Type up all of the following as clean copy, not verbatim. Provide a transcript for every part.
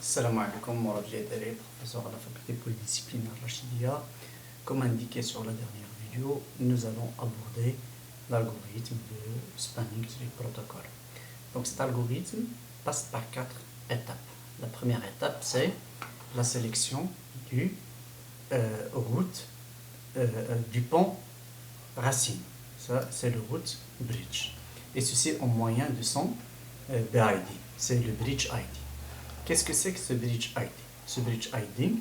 Salam alaikum wa rahmatullahi professeur à la faculté polydisciplinaire Rachidia. Comme indiqué sur la dernière vidéo, nous allons aborder l'algorithme de Spanning Tree Protocol. Donc cet algorithme passe par 4 étapes. La première étape, c'est la sélection du du pont racine. Ça, c'est le root bridge. Et ceci au moyen de son BID. C'est le bridge ID. Qu'est-ce que c'est que ce bridge ID? Ce bridge ID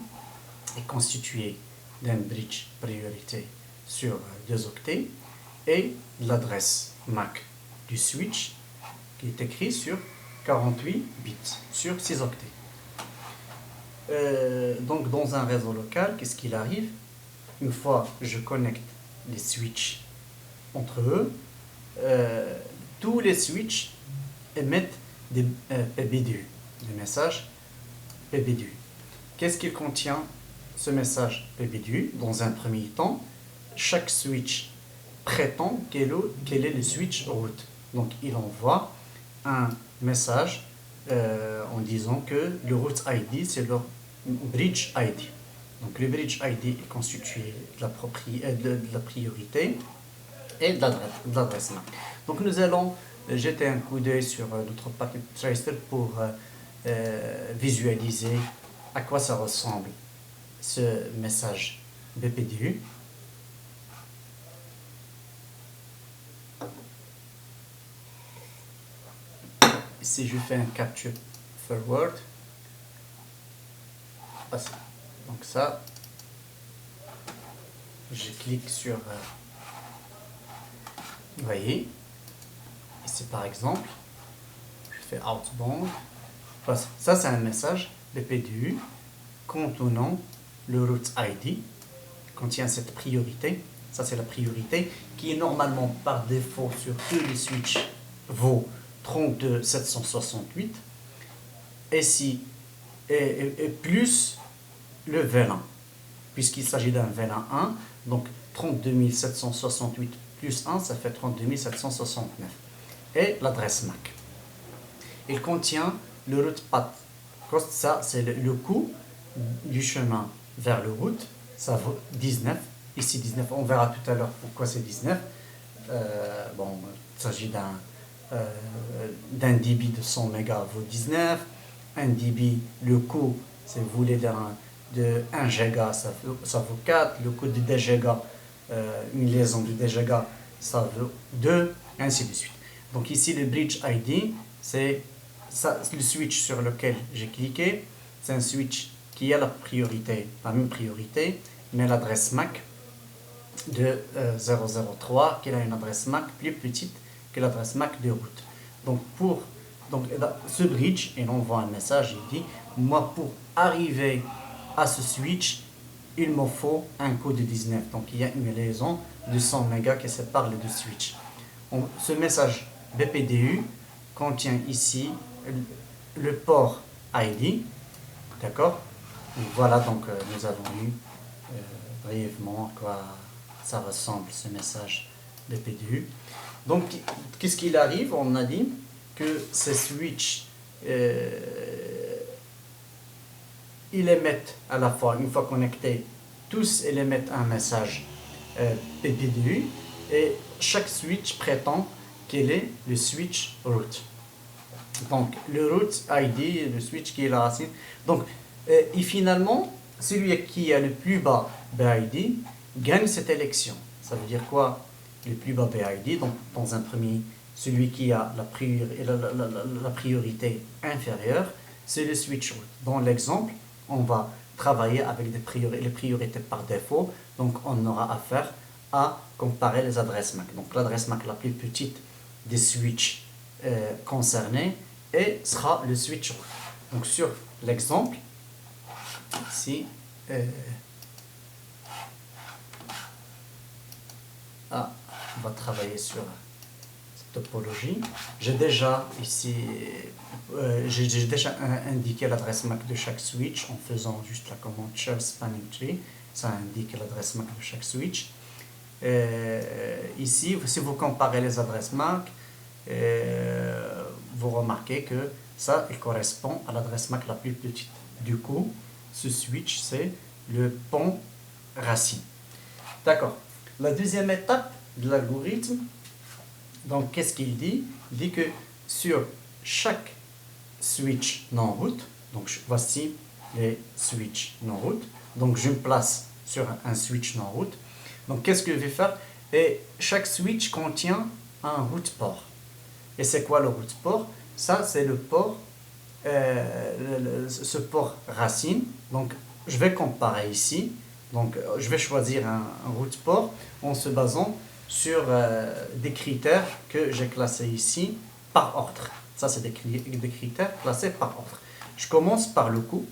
est constitué d'un bridge priorité sur 2 octets et de l'adresse MAC du switch qui est écrit sur 48 bits sur 6 octets. Donc dans un réseau local, qu'est-ce qu'il arrive? Une fois que je connecte les switches entre eux, tous les switches émettent des PBDU, des messages PBDU. Qu'est-ce qu'il contient ce message PBDU? Dans un premier temps, chaque switch prétend quel est le switch root. Donc il envoie un message en disant que le root ID c'est leur bridge ID. Donc le bridge ID est constitué de la priorité et de l'adresse MAC. Donc nous allons jeter un coup d'œil sur notre packet tracer pour visualiser à quoi ça ressemble ce message BPDU. Si je fais un capture forward, donc ça, je clique sur, vous voyez, ici par exemple, je fais outbound, ça c'est un message BPDU contenant le root ID, contient cette priorité, ça c'est la priorité qui est normalement par défaut sur tous les switches vaut 32768 et plus le VLAN, puisqu'il s'agit d'un VLAN 1, donc 32768 plus 1, ça fait 32769, et l'adresse MAC. Il contient le route path cost, ça c'est le coût du chemin vers le route, ça vaut 19, ici 19, on verra tout à l'heure pourquoi c'est 19. Bon, il s'agit d'un débit de 100 mégas vaut 19, un débit, le coût, si vous voulez de 1 giga, ça vaut 4, le coût de 2 gigas, une liaison de 2 gigas, ça vaut 2, ainsi de suite. Donc ici, le bridge ID, c'est le switch sur lequel j'ai cliqué, c'est un switch qui a la même priorité, mais l'adresse MAC de 003, qui a une adresse MAC plus petite que l'adresse MAC de route. Donc ce bridge, il envoie un message, il dit, moi pour arriver à ce switch, il me faut un code de 19. Donc il y a une liaison de 100 mégas qui sépare les deux switches. Ce message BPDU contient ici le port ID, d'accord? Voilà, donc nous avons eu brièvement à quoi ça ressemble ce message BPDU. Donc qu'est-ce qu'il arrive? On a dit que ces switches ils émettent à la fois, une fois connectés, tous ils émettent un message PPDU et chaque switch prétend quel est le switch root. Donc le root ID, le switch qui est la racine. Donc et finalement, celui qui a le plus bas BID gagne cette élection. Ça veut dire quoi? Le plus bas BID, donc dans un premier, celui qui a la priorité inférieure, c'est le switch root. Dans l'exemple, on va travailler avec les priorités par défaut, donc on aura affaire à comparer les adresses MAC. Donc l'adresse MAC la plus petite des switches concernés sera le switch root. Donc sur l'exemple, ici, on va travailler sur cette topologie. J'ai déjà ici, j'ai déjà indiqué l'adresse MAC de chaque switch en faisant juste la commande shell spanning tree. Ça indique l'adresse MAC de chaque switch. Ici, si vous comparez les adresses MAC, vous remarquez que ça, il correspond à l'adresse MAC la plus petite. Du coup, ce switch, c'est le pont racine. D'accord. La deuxième étape de l'algorithme, donc qu'est-ce qu'il dit? Il dit que sur chaque switch non-route, donc voici les switches non-route, donc je me place sur un switch non-route. Donc qu'est-ce que je vais faire? Et chaque switch contient un route port. Et c'est quoi le route port? Ça, c'est le port, ce port racine. Donc je vais comparer ici. Donc je vais choisir un route port en se basant sur des critères que j'ai classés ici par ordre. Ça, c'est des critères classés par ordre. Je commence par le coût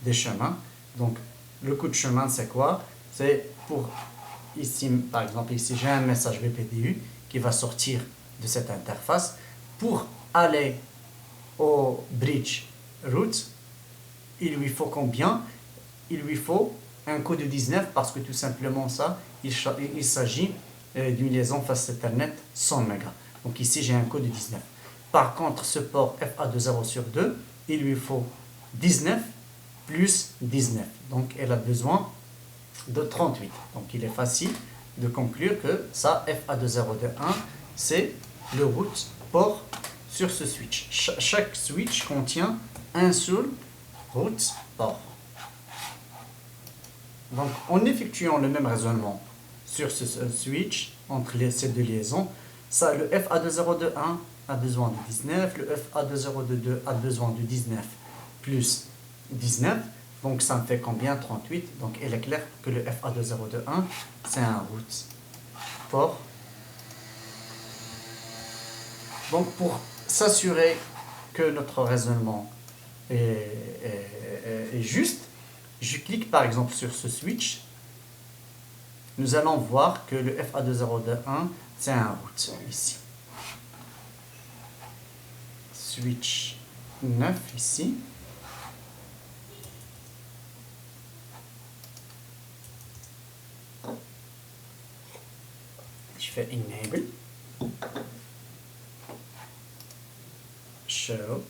des chemins. Donc, le coût de chemin, c'est quoi? C'est pour, ici, par exemple, ici, j'ai un message BPDU qui va sortir de cette interface. Pour aller au bridge route, il lui faut combien? Il lui faut un coût de 19 parce que tout simplement ça, il s'agit d'une liaison face Ethernet 100 mégas. Donc ici, j'ai un coût de 19. Par contre, ce port FA20 sur 2, il lui faut 19 plus 19. Donc, elle a besoin de 38. Donc, il est facile de conclure que ça, FA20 de 1, c'est le route port sur ce switch. Chaque switch contient un seul route port. Donc, en effectuant le même raisonnement sur ce switch, entre ces deux liaisons, ça, le FA20 de 1 a besoin de 19, le FA20 de 2 a besoin de 19 plus 19, donc ça me fait combien? 38. Donc il est clair que le FA20 de 1, c'est un route port. Donc pour s'assurer que notre raisonnement est juste, je clique par exemple sur ce switch. Nous allons voir que le FA20 de 1, c'est un route ici. Switch 9 ici. Je fais enable. Show.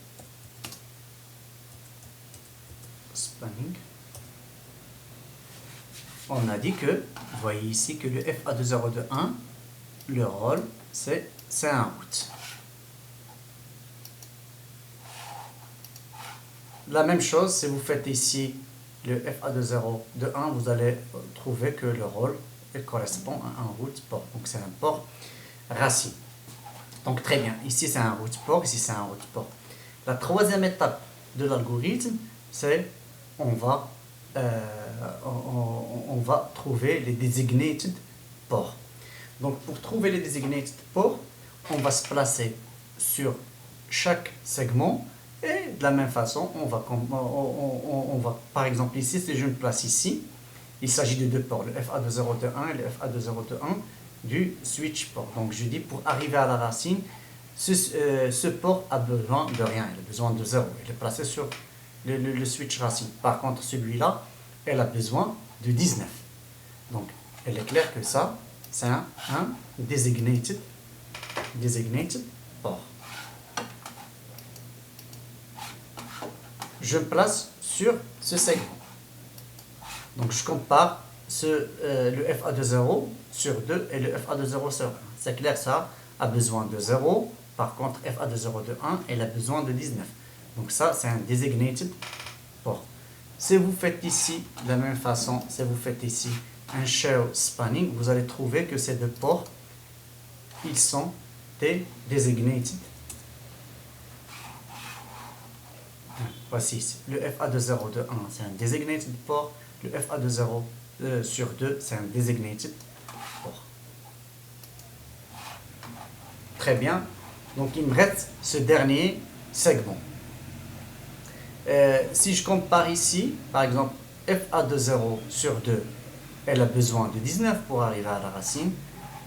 Spanning. On a dit que, vous voyez ici que le FA20 de 1, le rôle, c'est un route. La même chose, si vous faites ici le FA20 de 1, vous allez trouver que le rôle correspond à un route port. Donc c'est un port racine. Donc très bien, ici c'est un route port, ici c'est un route port. La troisième étape de l'algorithme, c'est on va trouver les designated ports. Donc pour trouver les designated ports, on va se placer sur chaque segment. Et de la même façon, on va par exemple ici, si je me place ici, il s'agit de deux ports, le FA20 de 1 et le FA20 de 1 du switch port. Donc je dis pour arriver à la racine, ce port a besoin de rien, il a besoin de 0. Il est placé sur le switch racine. Par contre, celui-là, elle a besoin de 19. Donc, il est clair que ça, c'est un designated port. Je me place sur ce segment. Donc je compare le FA20 sur 2 et le FA20 sur 1. C'est clair, ça a besoin de 0. Par contre, FA20 de 1, elle a besoin de 19. Donc ça, c'est un designated port. Si vous faites ici, de la même façon, si vous faites ici un show spanning, vous allez trouver que ces deux ports, ils sont des designated. Voici ici. Le FA20 de 1, c'est un designated port. Le FA20 sur 2, c'est un designated port. Très bien. Donc, il me reste ce dernier segment. Si je compare ici, par exemple, FA20 sur 2, elle a besoin de 19 pour arriver à la racine.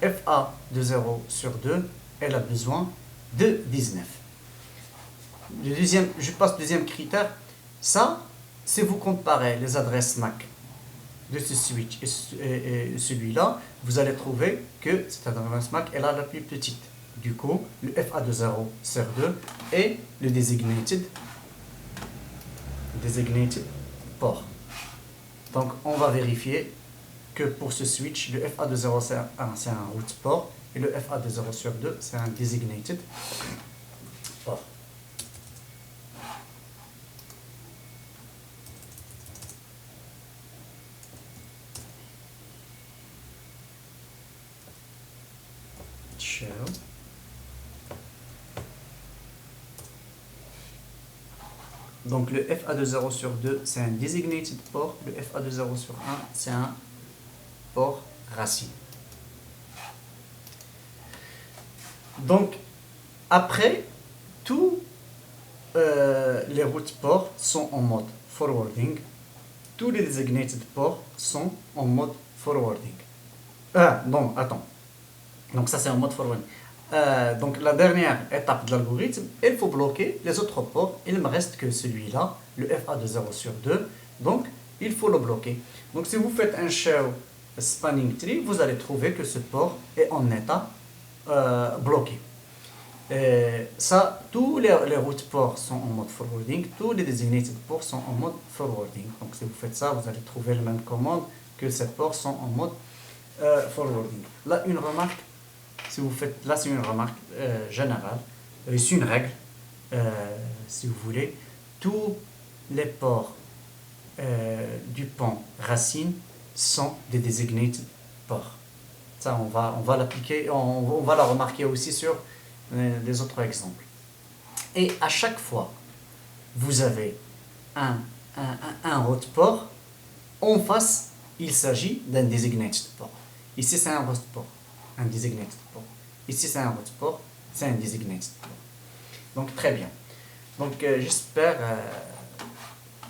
FA20 sur 2, elle a besoin de 19. Je passe au deuxième critère. Ça, si vous comparez les adresses MAC de ce switch et celui-là, vous allez trouver que cette adresse MAC est la plus petite. Du coup, le FA de 0 sur 2 est le designated port. Donc, on va vérifier que pour ce switch, le FA de 0 sur 1, c'est un root port, et le FA de 0 sur 2, c'est un designated port. Show. Donc le FA de 0 sur 2, c'est un designated port. Le FA de 0 sur 1, c'est un port racine. Donc, après, tous les root ports sont en mode forwarding. Tous les designated ports sont en mode forwarding. Non, attends. Donc ça, c'est en mode forwarding. Donc la dernière étape de l'algorithme, il faut bloquer les autres ports. Il ne me reste que celui-là, le FA de 0 sur 2. Donc, il faut le bloquer. Donc, si vous faites un show spanning tree, vous allez trouver que ce port est en état bloqué. Ça, tous les root ports sont en mode forwarding, tous les designated ports sont en mode forwarding. Donc, si vous faites ça, vous allez trouver la même commande que ces ports sont en mode forwarding. Là, une remarque. Si vous faites, là, c'est une remarque générale, c'est une règle, si vous voulez. Tous les ports du pont racine sont des designated ports. Ça, on va l'appliquer, on va la remarquer aussi sur les autres exemples. Et à chaque fois, vous avez un root port, en face, il s'agit d'un designated port. Ici, c'est un root port. Un designated port. Ici, c'est un root port, c'est un designated port. Donc, très bien. Donc, j'espère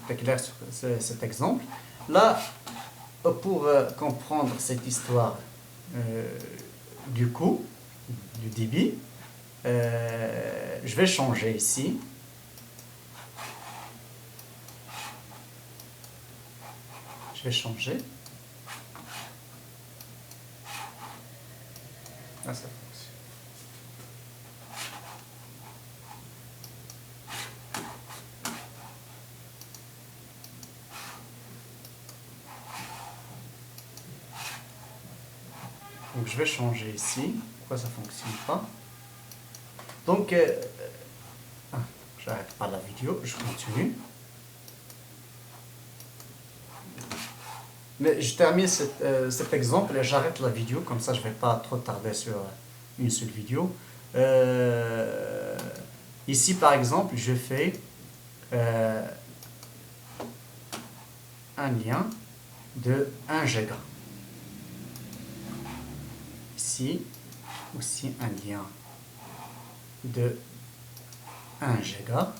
être clair sur cet exemple. Là, pour comprendre cette histoire du coût, du débit, je vais changer ici. Je vais changer. Ah, ça fonctionne. Donc je vais changer ici. Pourquoi ça ne fonctionne pas? Donc, j'arrête pas la vidéo, je continue. Mais je termine cet exemple et j'arrête la vidéo, comme ça je ne vais pas trop tarder sur une seule vidéo. Ici par exemple, je fais un lien de 1 giga. Ici aussi un lien de 1 giga.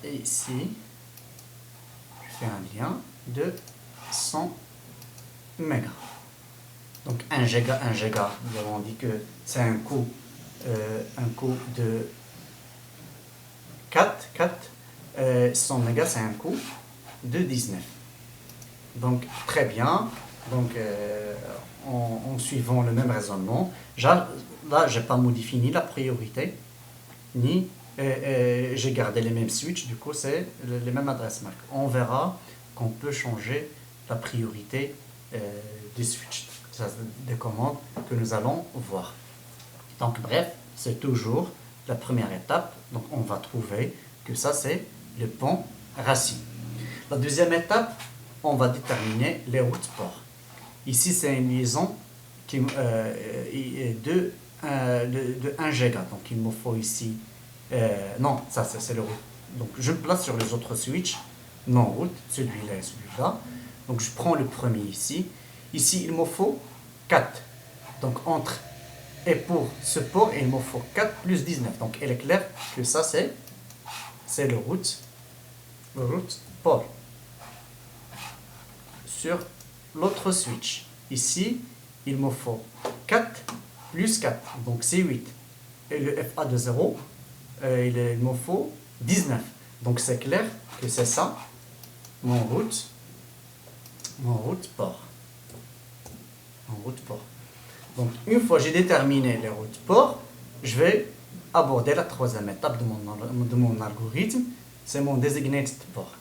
Et ici, un lien de 100 mégas. Donc 1 giga, nous avons dit que c'est un coût de 4, 100 mégas, c'est un coût de 19. Donc très bien. Donc en suivant le même raisonnement, là je n'ai pas modifié ni la priorité, ni j'ai gardé les mêmes switches, du coup c'est les mêmes adresses MAC. On verra qu'on peut changer la priorité des switches, des commandes que nous allons voir. Donc bref, c'est toujours la première étape. Donc on va trouver que ça c'est le pont racine. La deuxième étape, on va déterminer les root ports. Ici c'est une liaison qui, de 1 giga. Donc il me faut ici non, ça c'est le route. Donc je le place sur les autres switches non route, celui-là et celui-là. Donc je prends le premier ici. Ici il me faut 4. Donc entre et pour ce port, il me faut 4 plus 19. Donc il est clair que ça c'est le root port. Sur l'autre switch, ici il me faut 4 plus 4. Donc c'est 8. Et le FA de 0, il me faut 19. Donc c'est clair que c'est ça, mon route port. Donc, une fois que j'ai déterminé les routes port, je vais aborder la troisième étape de mon algorithme, c'est mon designated port.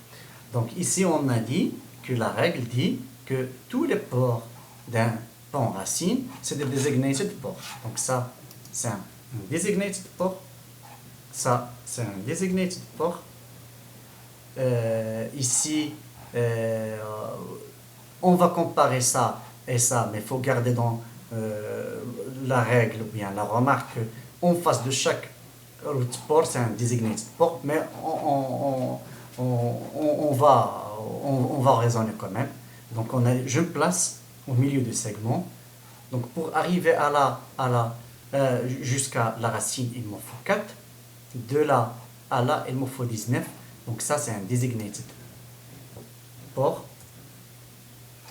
Donc, ici, on a dit que la règle dit que tous les ports d'un pont racine, c'est des designated ports. Donc, ça, c'est un designated port. Ça, c'est un designated port. Ici, on va comparer ça et ça, mais il faut garder dans la règle ou bien la remarque qu'en face de chaque route port, c'est un designated port, mais on va raisonner quand même. Donc je me place au milieu du segment. Donc pour arriver jusqu'à la racine, il me faut 4. De là à là, il me faut 19. Donc ça, c'est un designated port.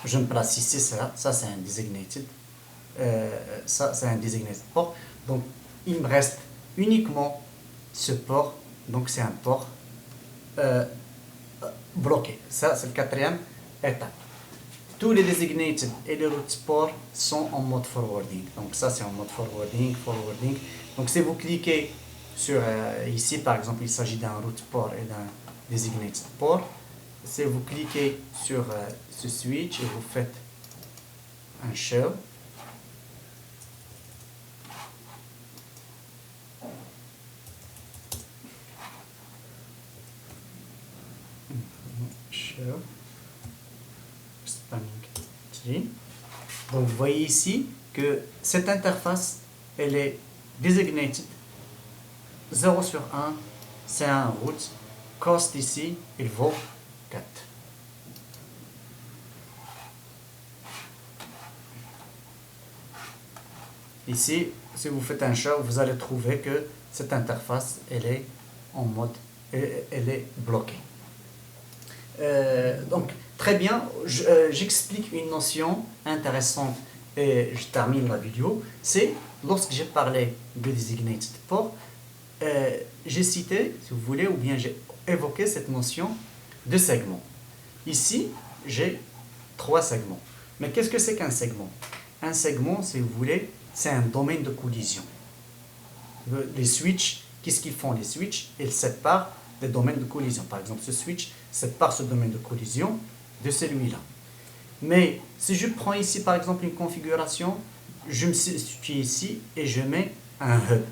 Je me place ici, ça c'est un designated. Ça, c'est un designated port. Donc, il me reste uniquement ce port. Donc, c'est un port bloqué. Ça, c'est la quatrième étape. Tous les designated et les routes ports sont en mode forwarding. Donc, ça, c'est en mode forwarding. Donc, si vous cliquez sur ici, par exemple, il s'agit d'un route port et d'un designated port. Si vous cliquez sur ce switch et vous faites un show, spanning tree. Donc vous voyez ici que cette interface, elle est designated 0 sur 1, c'est un route. Cost ici, il vaut 4. Ici, si vous faites un show, vous allez trouver que cette interface, elle est en mode, elle est bloquée. Donc, très bien, j'explique une notion intéressante et je termine la vidéo. C'est lorsque j'ai parlé de designated port, j'ai cité, si vous voulez, ou bien j'ai évoqué cette notion de segment. Ici, j'ai 3 segments. Mais qu'est-ce que c'est qu'un segment? Un segment, si vous voulez, c'est un domaine de collision. Les switches, qu'est-ce qu'ils font les switches? Ils séparent des domaines de collision. Par exemple, ce switch sépare ce domaine de collision de celui-là. Mais si je prends ici, par exemple, une configuration, je me situe ici et je mets un hub.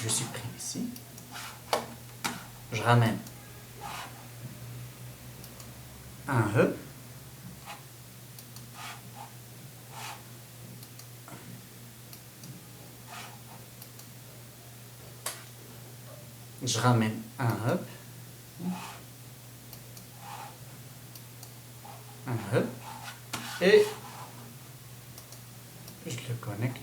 Je supprime ici. Je ramène un hub. Je ramène un hub. Un hub. Et je le connecte.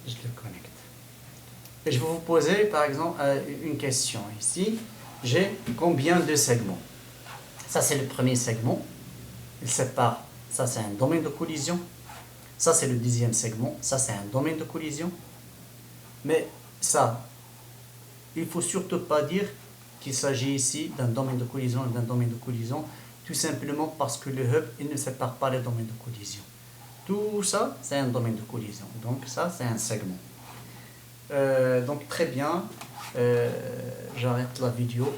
Je le connecte. Et je vais vous poser, par exemple, une question ici. J'ai combien de segments? Ça, c'est le premier segment. Il sépare. Ça, c'est un domaine de collision. Ça, c'est le deuxième segment. Ça, c'est un domaine de collision. Mais ça, il ne faut surtout pas dire qu'il s'agit ici d'un domaine de collision et d'un domaine de collision, tout simplement parce que le hub, il ne sépare pas les domaines de collision. Tout ça, c'est un domaine de collision. Donc ça, c'est un segment. Donc très bien, j'arrête la vidéo.